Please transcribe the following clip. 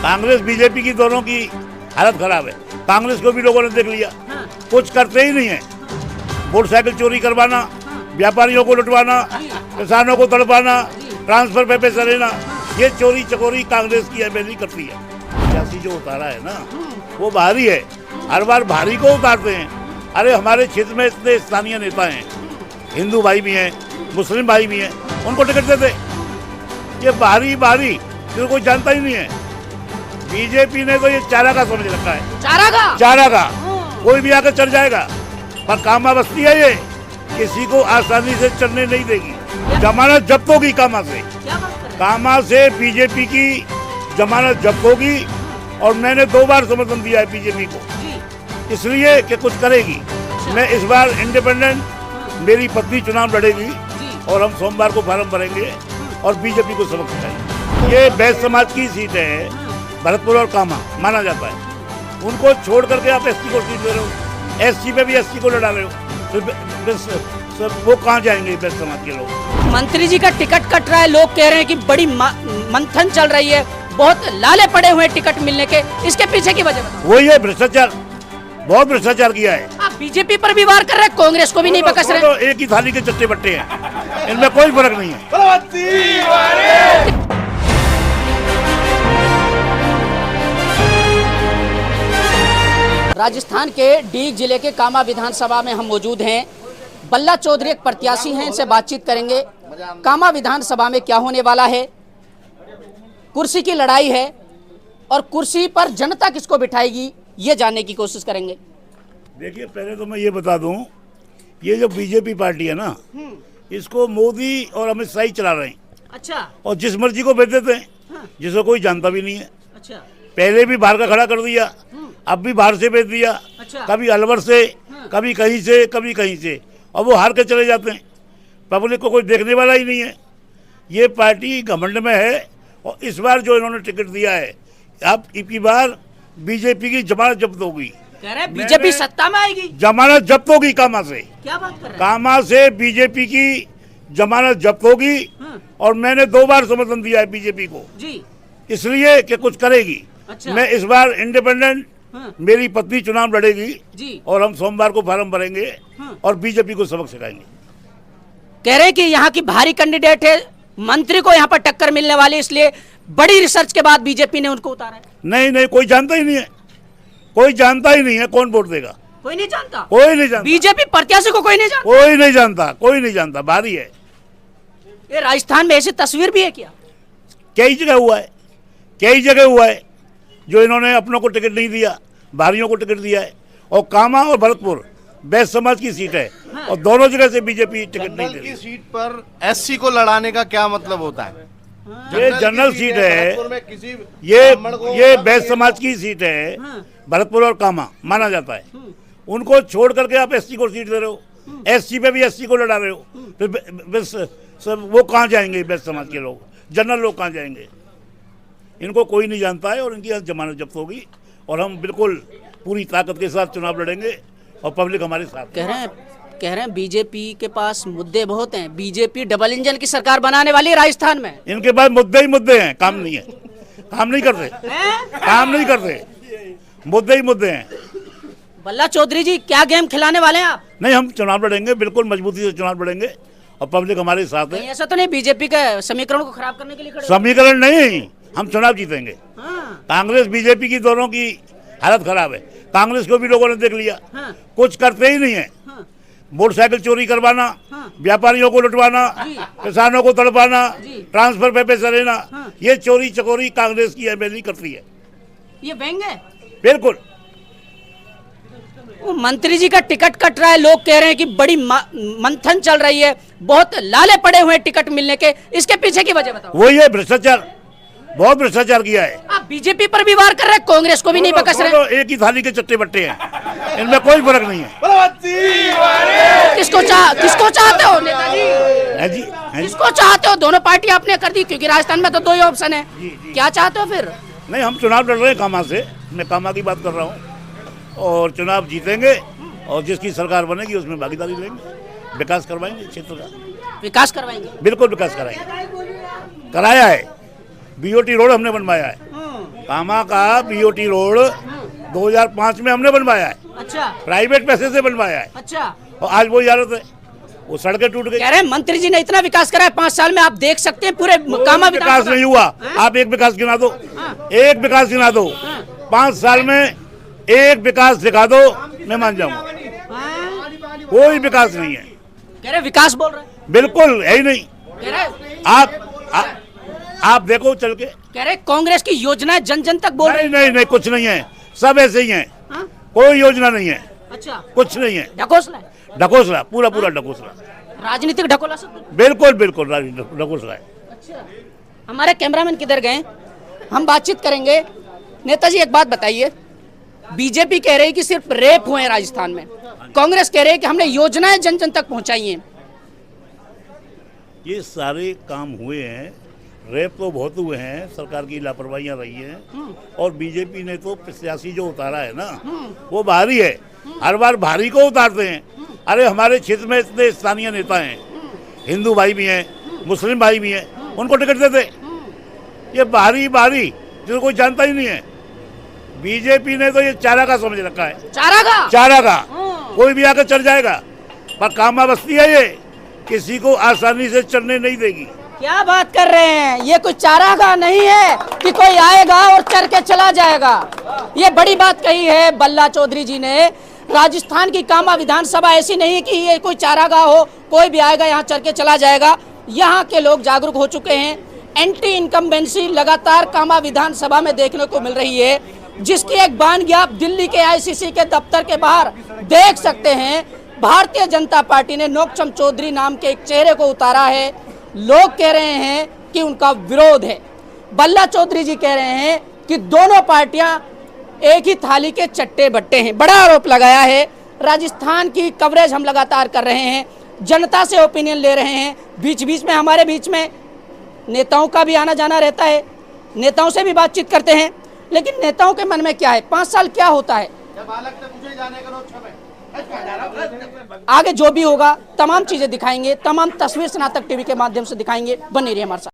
Congress BJP की दोनों की हालत खराब है। कांग्रेस को भी लोगों ने देख लिया, कुछ करते ही नहीं है। मोटरसाइकिल चोरी करवाना, व्यापारियों को लुटवाना, किसानों को तड़पाना, ट्रांसफर पे पैसा लेना, ये चोरी चकोरी कांग्रेस की एमएलए करती है। सियासी जो उतारा है ना, वो बाहरी है। हर बार बाहरी को उतारते हैं। अरे हमारे क्षेत्र में इतने स्थानीय नेता हैं, हिंदू भाई भी हैं, मुस्लिम भाई भी हैं, उनको टिकट देते। ये बाहरी जो कोई जानता ही नहीं है। बीजेपी ने तो ये चारा का समझ रखा है। चारा का कोई भी आकर चढ़ जाएगा, पर कामा बस्ती है ये, किसी को आसानी से चढ़ने नहीं देगी। जमानत जब्त होगी कामा से बीजेपी की जमानत जब्त होगी। और मैंने 2 बार समर्थन दिया है बीजेपी को, इसलिए कि कुछ करेगी। मैं इस बार इंडिपेंडेंट, मेरी पत्नी चुनाव लड़ेगी और हम सोमवार को फार्म भरेंगे और बीजेपी को सबक सिखाएंगे। ये बैस समाज की सीट है, भरतपुर और कामा माना जाता है। उनको छोड़ करके आप एसटी को सीट दे रहे हो, एससी पे भी एससी को लड़ा रहे हो, तो वो कहाँ जाएंगे बैस समाज के लोग। मंत्री जी का टिकट कट रहा है, लोग कह रहे हैं कि बड़ी मंथन चल रही है, बहुत लाले पड़े हुए टिकट मिलने के, इसके पीछे की वजह बताओ। वही है भ्रष्टाचार, बहुत भ्रष्टाचार किया है। आप बीजेपी पर भी वार कर रहे हैं, कांग्रेस को भी नहीं बकस रहे। तो एक ही थाली के चट्टे बट्टे हैं, इनमें कोई फर्क नहीं है। राजस्थान के डीग जिले के कामा विधानसभा में हम मौजूद हैं। बल्ला चौधरी एक प्रत्याशी हैं, इनसे बातचीत करेंगे। कामा विधानसभा में क्या होने वाला है, कुर्सी की लड़ाई है और कुर्सी पर जनता किसको बिठाएगी, ये जानने की कोशिश करेंगे। देखिए, पहले तो मैं ये बता दूं, ये जो बीजेपी पार्टी है ना, इसको मोदी और अमित शाह ही चला रहे हैं। अच्छा। और जिस मर्जी को भेज देते हैं, जिसे कोई जानता भी नहीं है। अच्छा। पहले भी बाहर का खड़ा कर दिया, अब भी बाहर से भेज दिया। अच्छा। कभी अलवर से, कभी कहीं से, कभी कहीं से, और वो हार के चले जाते हैं। पब्लिक को कोई देखने वाला ही नहीं है। ये पार्टी घमंड में है। और इस बार जो इन्होंने टिकट दिया है, अब की बार बीजेपी की जमानत जब्त होगी। कह रहे बीजेपी सत्ता में आएगी, जमानत जब्त होगी कामा से। क्या बात कर रहे हैं? कामा से बीजेपी की जमानत जब्त होगी। और मैंने 2 बार समर्थन दिया है बीजेपी को जी, इसलिए कि कुछ करेगी। अच्छा। मैं इस बार इंडिपेंडेंट, मेरी पत्नी चुनाव लड़ेगी जी, और हम सोमवार को फार्म भरेंगे और बीजेपी को सबक सिखाएंगे। कह रहे हैं कि यहाँ की भारी कैंडिडेट है, मंत्री को यहाँ पर टक्कर मिलने वाली, इसलिए बड़ी रिसर्च के बाद बीजेपी ने उनको उतारा है। नहीं, कोई जानता ही नहीं है। कोई जानता ही नहीं है कौन वोट देगा। कोई नहीं जानता। कोई नहीं जानता। बीजेपी प्रत्याशी को कोई नहीं जानता। कोई नहीं जानता। भारी है। ये राजस्थान में ऐसी तस्वीर भी है क्या? कई जगह हुआ है जो इन्होंने अपनों को टिकट नहीं दिया, बाहरियों को टिकट दिया है। और कामा और भरतपुर बैस समाज की सीट है, और दोनों जगह से बीजेपी टिकट नहीं दे रही। की सीट पर एससी को लड़ाने का क्या मतलब होता है? ये जनरल सीट है, ये बैस समाज की सीट है, भरतपुर और कामा माना जाता है। उनको छोड़ करके आप एससी को सीट दे रहे हो, एससी पे भी एससी को लड़ा रहे हो, फिर वो कहाँ जाएंगे? बैस समाज के लोग, जनरल लोग कहाँ जाएंगे? इनको कोई नहीं जानता है और इनकी जमानत जब्त होगी। और हम बिल्कुल पूरी ताकत के साथ चुनाव लड़ेंगे और पब्लिक हमारे साथ। कह रहे हैं बीजेपी के पास मुद्दे बहुत हैं, बीजेपी डबल इंजन की सरकार बनाने वाली है राजस्थान में। इनके पास मुद्दे ही मुद्दे हैं, काम नहीं है, काम नहीं करते, मुद्दे ही मुद्दे हैं। बल्ला चौधरी जी, क्या गेम खिलाने वाले हैं आप? नहीं, हम चुनाव लड़ेंगे, बिल्कुल मजबूती से चुनाव लड़ेंगे और पब्लिक हमारे साथ है। ऐसा तो नहीं बीजेपी के समीकरण को खराब करने के लिए खड़े? समीकरण नहीं, हम चुनाव जीतेंगे। कांग्रेस बीजेपी की दोनों की हालत खराब है। कांग्रेस को भी लोगों ने देख लिया, कुछ करते ही नहीं है। मोटरसाइकिल चोरी करवाना, व्यापारियों को लुटवाना, किसानों को तड़पाना, ट्रांसफर पे पैसा लेना, ये चोरी चकोरी कांग्रेस की एमएलए करती है। ये व्यंग है बिल्कुल। मंत्री जी का टिकट कट रहा है, लोग कह रहे हैं कि बड़ी मंथन चल रही है, बहुत लाले पड़े हुए टिकट मिलने के, इसके पीछे की वजह बताओ। वही है भ्रष्टाचार, बहुत भ्रष्टाचार किया है। आप बीजेपी पर भी वार कर रहे हैं, कांग्रेस को भी नहीं बकस रहे। एक ही थाली के चट्टे बट्टे हैं, इनमें कोई फर्क नहीं है। किसको चाहते हो नेताजी? किसको चाहते हो? दोनों पार्टी आपने कर दी, क्योंकि राजस्थान में तो 2 ही ऑप्शन है। क्या चाहते हो फिर? नहीं, हम चुनाव लड़ रहे हैं कामा से, मैं कामा की बात कर रहा हूँ, और चुनाव जीतेंगे और जिसकी सरकार बनेगी उसमें भागीदारी लेंगे, विकास करवाएंगे, क्षेत्र का विकास करवाएंगे। बिल्कुल विकास कराएंगे, कराया है। बीओटी रोड हमने बनवाया है, कामा का बीओटी रोड 2005 में हमने बनवाया है, अच्छा प्राइवेट पैसे से बनवाया है, अच्छा। और आज वही हालत है, वो सड़कें टूट गई। कह रहे हैं मंत्री जी ने इतना विकास करा है 5 साल में, आप देख सकते हैं पूरे कामा विकास नहीं हुआ। आप एक विकास गिना दो, एक विकास गिना दो, 5 साल में एक विकास दिखा दो, मैं मान जाऊंगा। कोई विकास नहीं है। कह रहे विकास बोल रहे हैं, बिल्कुल है ही नहीं। कह रहे आप देखो चल के। कह रहे कांग्रेस की योजनाएं जन जन तक बोल रहे नहीं नहीं नहीं, कुछ नहीं है, सब ऐसे ही है, हैं। कोई योजना नहीं है, अच्छा, कुछ नहीं है। ढकोसला है, ढकोसला, पूरा पूरा ढकोसला, राजनीतिक ढकोला सब। बिल्कुल बिल्कुल ढकोसला है। अच्छा, हमारे कैमरामैन किधर गए, हम बातचीत करेंगे। नेताजी एक बात बताइए, बीजेपी कह रही है कि सिर्फ रेप हुए हैं राजस्थान में, कांग्रेस कह रही है कि हमने योजनाएं जन जन तक पहुंचाई हैं। ये सारे काम हुए हैं, रेप तो बहुत हुए हैं, सरकार की लापरवाहियां रही हैं, और बीजेपी ने तो प्रत्याशी जो उतारा है ना, वो भारी है, हर बार भारी को उतारते हैं। अरे हमारे क्षेत्र में इतने स्थानीय नेता हैं, हिंदू भाई भी हैं, मुस्लिम भाई भी हैं, उनको टिकट देते। ये भारी भारी जिसको कोई जानता ही नहीं है। बीजेपी ने तो ये चारा का समझ रखा है, चारा का कोई भी आकर चढ़ जाएगा, पर कामा बस्ती है ये, किसी को आसानी से चढ़ने नहीं देगी। क्या बात कर रहे हैं, ये कोई चारागाह नहीं है कि कोई आएगा और चढ़ के चला जाएगा। ये बड़ी बात कही है बल्ला चौधरी जी ने। राजस्थान की कामा विधानसभा ऐसी नहीं है कि ये कोई चारागाह हो, कोई भी आएगा यहाँ चढ़ के चला जाएगा। यहाँ के लोग जागरूक हो चुके हैं। एंटी इनकम्बेंसी लगातार कामा विधानसभा में देखने को मिल रही है, जिसकी एक बानगी आप दिल्ली के आईसीसी के दफ्तर के बाहर देख सकते हैं। भारतीय जनता पार्टी ने नोकचम चौधरी नाम के एक चेहरे को उतारा है। लोग कह रहे हैं कि उनका विरोध है। बल्ला चौधरी जी कह रहे हैं कि दोनों पार्टियां एक ही थाली के चट्टे बट्टे हैं। बड़ा आरोप लगाया है। राजस्थान की कवरेज हम लगातार कर रहे हैं, जनता से ओपिनियन ले रहे हैं। बीच बीच में हमारे बीच में नेताओं का भी आना जाना रहता है, नेताओं से भी बातचीत करते हैं। लेकिन नेताओं के मन में क्या है, 5 साल क्या होता है, आगे जो भी होगा तमाम चीजें दिखाएंगे, तमाम तस्वीर स्नातक टीवी के माध्यम से दिखाएंगे। बने रहिए हमारे साथ।